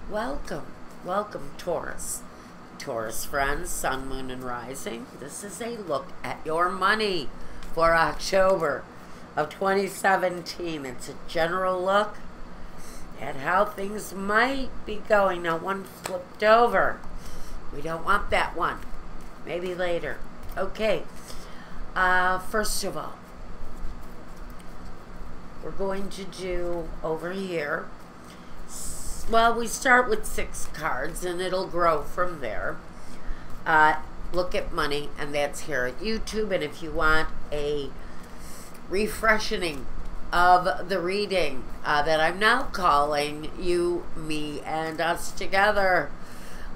Welcome, welcome Taurus. Taurus friends, Sun, Moon, and Rising. This is a look at your money for October of 2017. It's a general look at how things might be going. Now, one flipped over. We don't want that one. Maybe later. Okay. First of all, we're going to do over here. Well, we start with 6 cards, and it'll grow from there. Look at money, and that's here at YouTube. And if you want a refreshing of the reading that I'm now calling You, Me, and Us Together,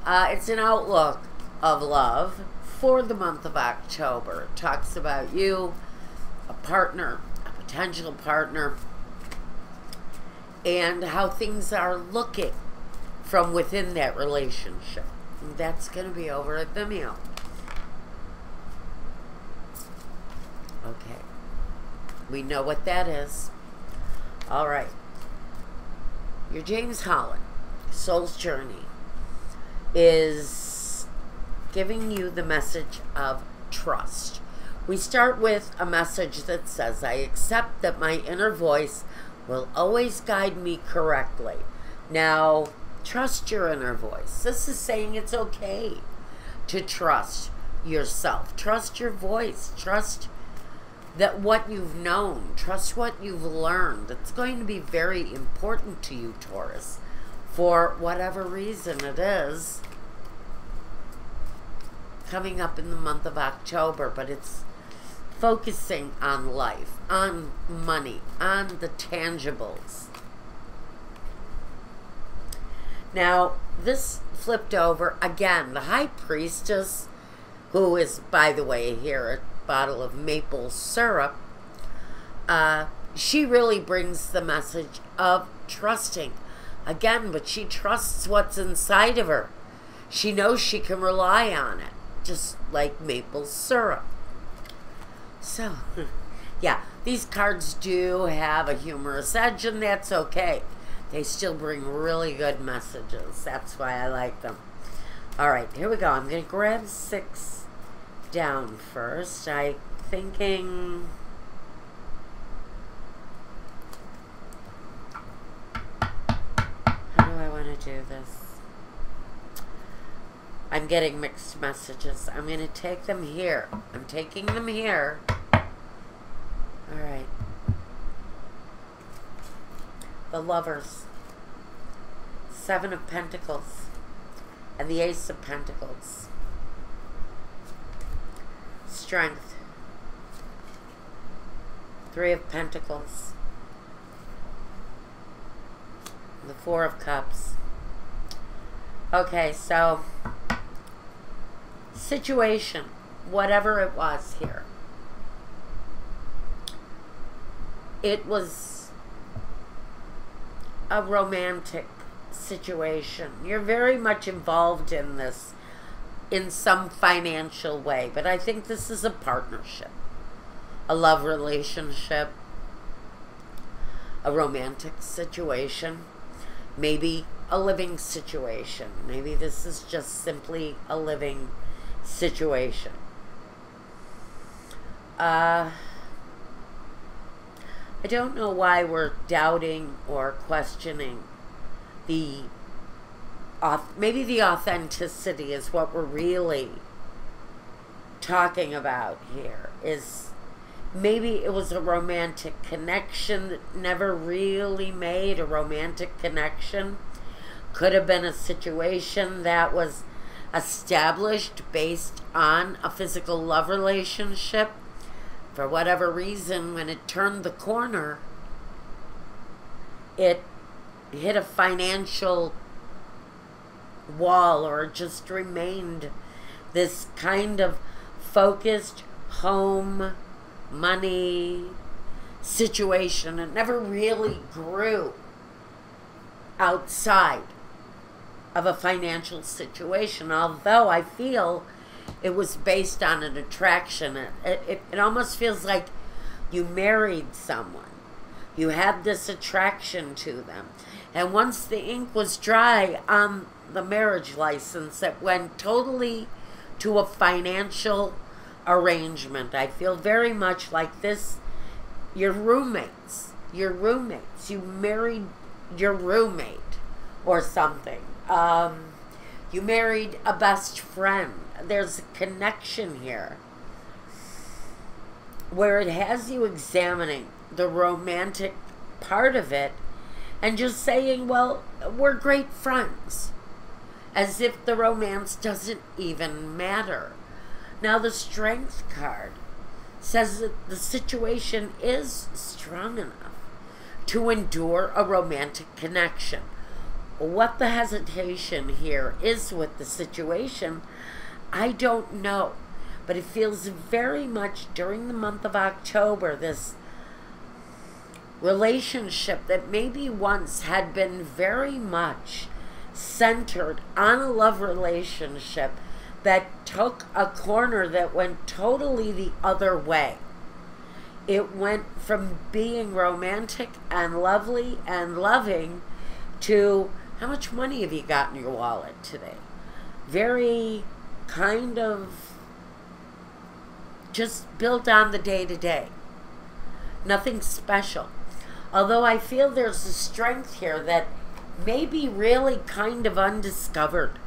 it's an outlook of love for the month of October. It talks about you, a partner, a potential partner, and how things are looking from within that relationship. And that's going to be over at Vimeo. Okay. We know what that is. All right. Your James Holland, Soul's Journey, is giving you the message of trust. We start with a message that says, I accept that my inner voice will always guide me correctly. Now, trust your inner voice. This is saying it's okay to trust yourself. Trust your voice. Trust that what you've known. Trust what you've learned. It's going to be very important to you, Taurus, for whatever reason it is coming up in the month of October, but it's focusing on life, on money, on the tangibles. Now, this flipped over again. The High Priestess, who is, by the way, here a bottle of maple syrup, she really brings the message of trusting. Again, but she trusts what's inside of her. She knows she can rely on it, just like maple syrup. So, yeah, these cards do have a humorous edge, and that's okay. They still bring really good messages. That's why I like them. All right, here we go. I'm going to grab 6 down first. I'm thinking... How do I want to do this? I'm getting mixed messages. I'm going to take them here. I'm taking them here. All right. The Lovers. 7 of Pentacles. And the Ace of Pentacles. Strength. 3 of Pentacles. The 4 of Cups. Okay, so... situation, whatever it was here, it was a romantic situation. You're very much involved in this in some financial way, but I think this is a partnership, a love relationship, a romantic situation, maybe a living situation. Maybe this is just simply a living situation. I don't know why we're doubting or questioning the maybe the authenticity is what we're really talking about here. Is maybe it was a romantic connection that never really made a romantic connection. Could have been a situation that was established based on a physical love relationship. For whatever reason, when it turned the corner, it hit a financial wall, or just remained this kind of focused home, money situation. It never really grew outside of a financial situation, although I feel it was based on an attraction. It almost feels like you married someone. You had this attraction to them. And once the ink was dry on the marriage license, it went totally to a financial arrangement. I feel very much like this. Your roommates. You married your roommate or something. You married a best friend. There's a connection here where it has you examining the romantic part of it and just saying, well, we're great friends, as if the romance doesn't even matter. Now the Strength card says that the situation is strong enough to endure a romantic connection. What the hesitation here is with the situation, I don't know. But it feels very much during the month of October, this relationship that maybe once had been very much centered on a love relationship that took a corner that went totally the other way. It went from being romantic and lovely and loving to, how much money have you got in your wallet today? Very kind of just built on the day-to-day. Nothing special. Although I feel there's a strength here that may be really kind of undiscovered.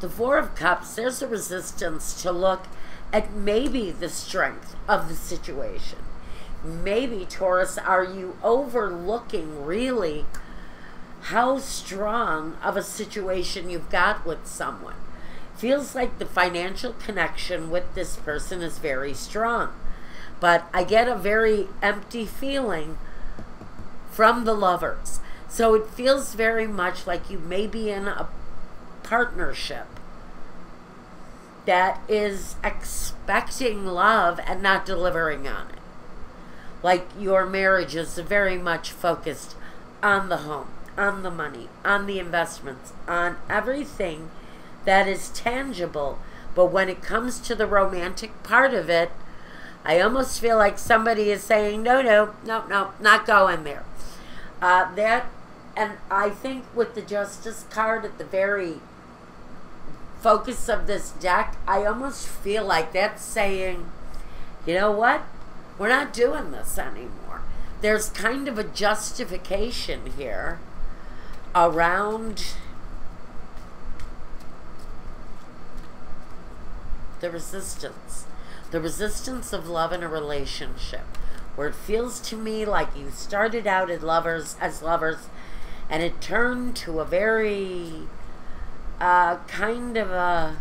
The Four of Cups, there's a resistance to look at maybe the strength of the situation. Maybe, Taurus, are you overlooking really how strong of a situation you've got with someone? Feels like the financial connection with this person is very strong. But I get a very empty feeling from the Lovers. So it feels very much like you may be in a partnership that is expecting love and not delivering on it. Like your marriage is very much focused on the home, on the money, on the investments, on everything that is tangible. But when it comes to the romantic part of it, I almost feel like somebody is saying, no, not going there. And I think with the Justice card at the very focus of this deck, I almost feel like that's saying, you know what? We're not doing this anymore. There's kind of a justification here around the resistance. The resistance of love in a relationship, where it feels to me like you started out as lovers, and it turned to a very kind of a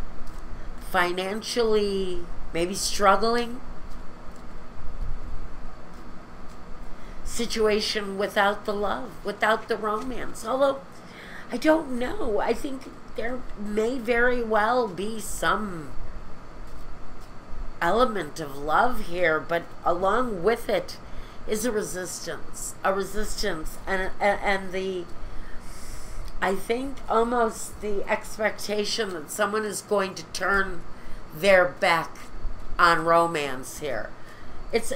financially maybe struggling situation without the love, without the romance. Although, I don't know. I think there may very well be some element of love here, but along with it is a resistance, and the, I think almost the expectation that someone is going to turn their back on romance here. It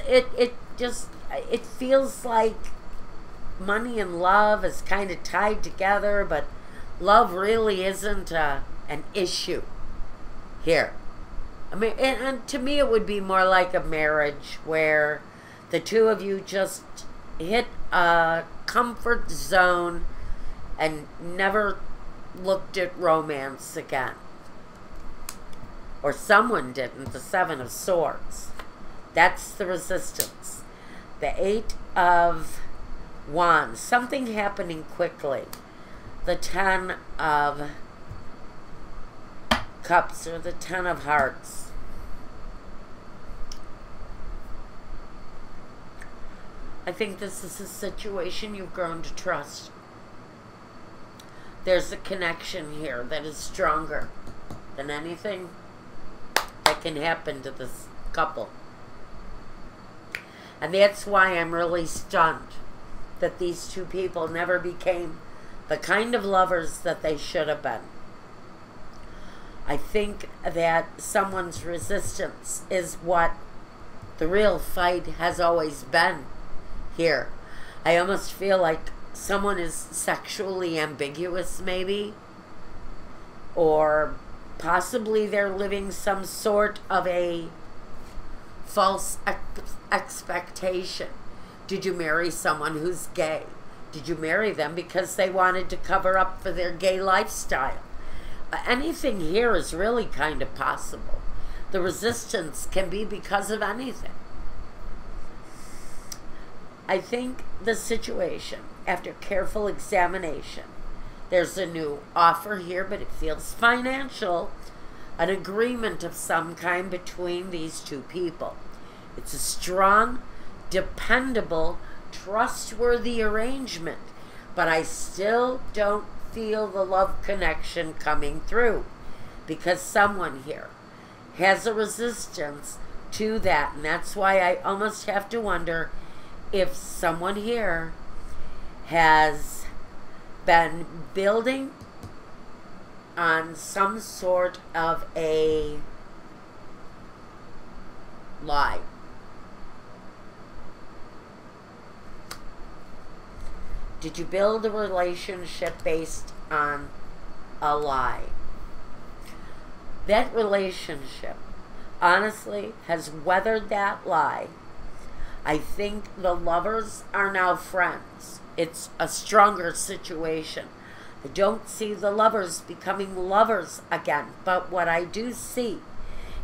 feels like money and love is kind of tied together, but love really isn't an issue here. I mean, and to me it would be more like a marriage where the two of you just hit a comfort zone and never looked at romance again. Or someone didn't, the Seven of Swords. That's the resistance. The Eight of Wands, something happening quickly. The Ten of Cups, or the Ten of Hearts. I think this is a situation you've grown to trust. There's a connection here that is stronger than anything that can happen to this couple. And that's why I'm really stunned that these two people never became the kind of lovers that they should have been. I think that someone's resistance is what the real fight has always been here. I almost feel like someone is sexually ambiguous, maybe, or possibly they're living some sort of a false expectation. Did you marry someone who's gay? Did you marry them because they wanted to cover up for their gay lifestyle? Anything here is really kind of possible. The resistance can be because of anything. I think the situation, after careful examination, there's a new offer here, but it feels financial, an agreement of some kind between these two people. It's a strong, dependable, trustworthy arrangement, but I still don't feel the love connection coming through, because someone here has a resistance to that, and that's why I almost have to wonder if someone here has been building on some sort of a lie. Did you build a relationship based on a lie? That relationship, honestly, has weathered that lie. I think the lovers are now friends. It's a stronger situation. I don't see the lovers becoming lovers again, but what I do see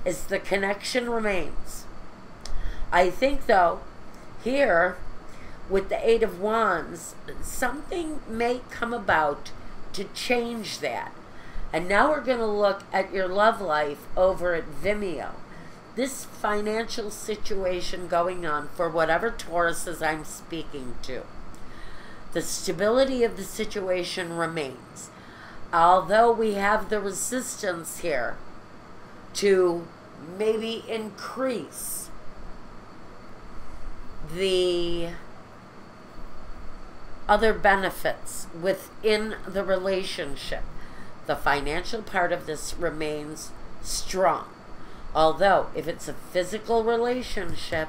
is the connection remains. I think, though, here, with the Eight of Wands, something may come about to change that. And now we're going to look at your love life over at Vimeo. This financial situation going on for whatever Tauruses I'm speaking to. The stability of the situation remains. Although we have the resistance here to maybe increase the other benefits within the relationship, the financial part of this remains strong. Although, if it's a physical relationship,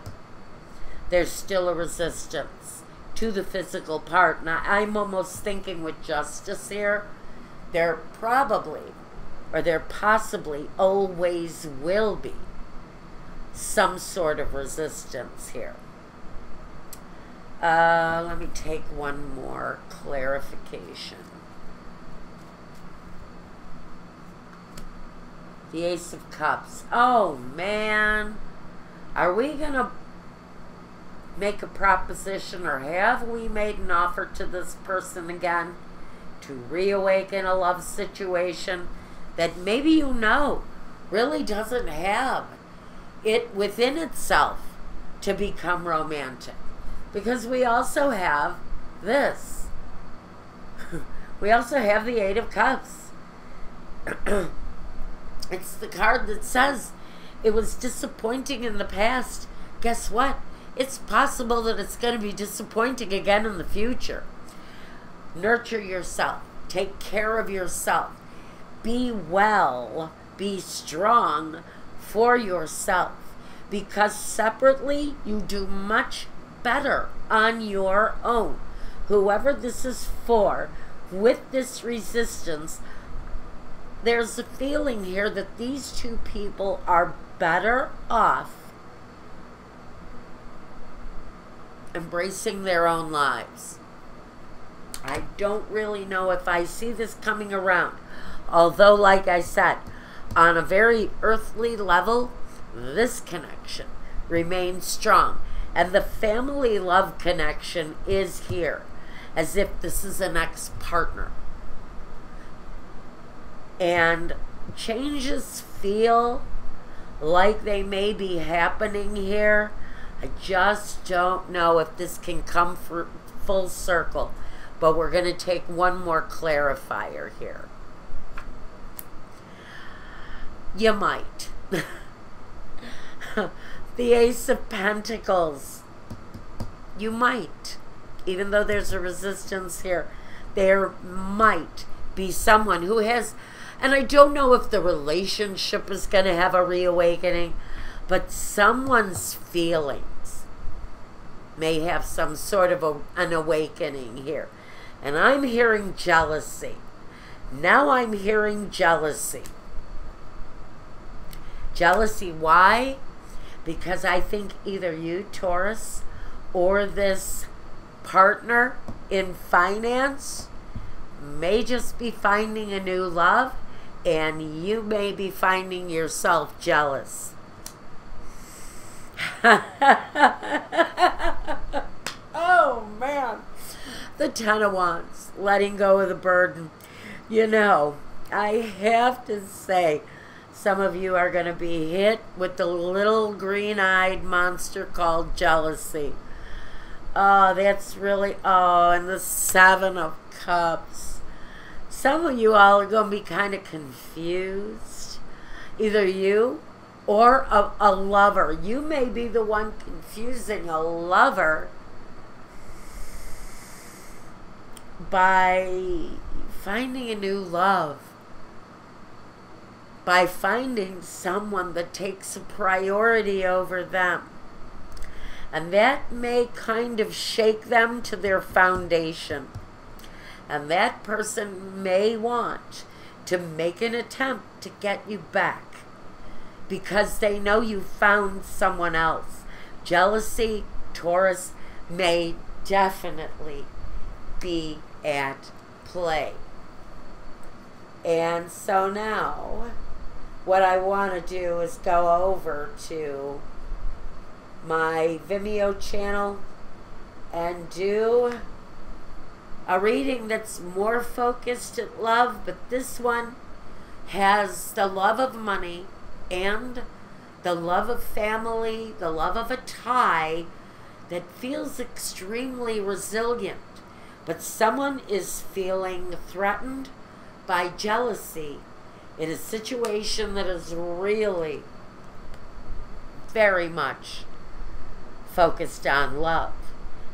there's still a resistance to the physical part. Now, I'm almost thinking with justice here, there probably, or there possibly always will be some sort of resistance here. Let me take one more clarification. The Ace of Cups. Oh, man. Are we going to make a proposition, or have we made an offer to this person again to reawaken a love situation that maybe you know really doesn't have it within itself to become romantic? Because we also have this. We also have the Eight of Cups. It's the card that says it was disappointing in the past. Guess what? It's possible that it's going to be disappointing again in the future. Nurture yourself. Take care of yourself. Be well. Be strong for yourself. Because separately, you do much better on your own. Whoever this is for, with this resistance, there's a feeling here that these two people are better off embracing their own lives. I don't really know if I see this coming around. Although, like I said, on a very earthly level, this connection remains strong. And the family love connection is here, as if this is an ex-partner. And changes feel like they may be happening here. I just don't know if this can come full circle. But we're going to take one more clarifier here. You might. The Ace of Pentacles. You might. Even though there's a resistance here, there might be someone who has... And I don't know if the relationship is going to have a reawakening, but someone's feelings may have some sort of an awakening here. And I'm hearing jealousy. Now I'm hearing jealousy. Jealousy, why? Because I think either you, Taurus, or this partner in finance may just be finding a new love, and you may be finding yourself jealous. Oh, man. The Ten of Wands, letting go of the burden. You know, I have to say, some of you are going to be hit with the little green-eyed monster called jealousy. Oh, that's really, oh, and the Seven of Cups. Some of you all are going to be kind of confused. Either you or a lover. You may be the one confusing a lover by finding a new love, by finding someone that takes a priority over them. And that may kind of shake them to their foundation. And that person may want to make an attempt to get you back because they know you found someone else. Jealousy, Taurus, may definitely be at play. And so now, what I want to do is go over to my Vimeo channel and do a reading that's more focused at love, but this one has the love of money and the love of family, the love of a tie that feels extremely resilient. But someone is feeling threatened by jealousy in a situation that is really very much focused on love.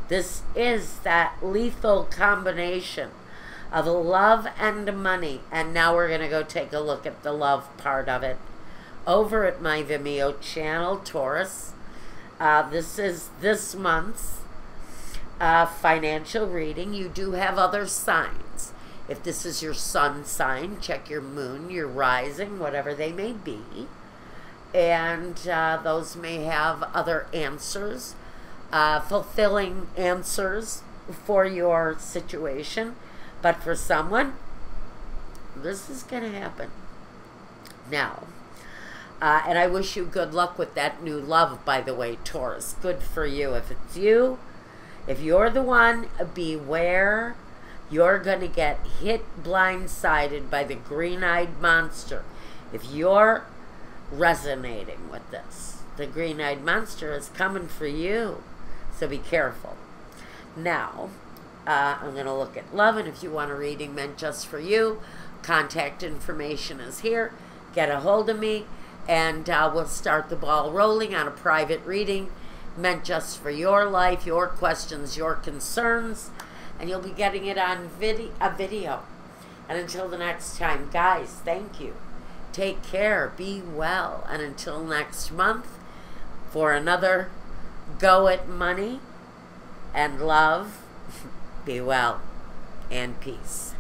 This is that lethal combination of love and money. And now we're going to go take a look at the love part of it over at my Vimeo channel, Taurus. This is this month's financial reading. You do have other signs. If this is your sun sign, check your moon, your rising, whatever they may be. And those may have other answers, fulfilling answers for your situation. But for someone, this is going to happen. Now, and I wish you good luck with that new love, by the way, Taurus. Good for you. If it's you, if you're the one, beware. You're going to get hit blindsided by the green-eyed monster. If you're resonating with this, the green-eyed monster is coming for you. So be careful. Now, I'm going to look at love, and if you want a reading meant just for you, contact information is here. Get a hold of me, and we'll start the ball rolling on a private reading meant just for your life, your questions, your concerns, and you'll be getting it on a video. And until the next time, guys, thank you. Take care. Be well. And until next month, for another go at money and love, be well and peace.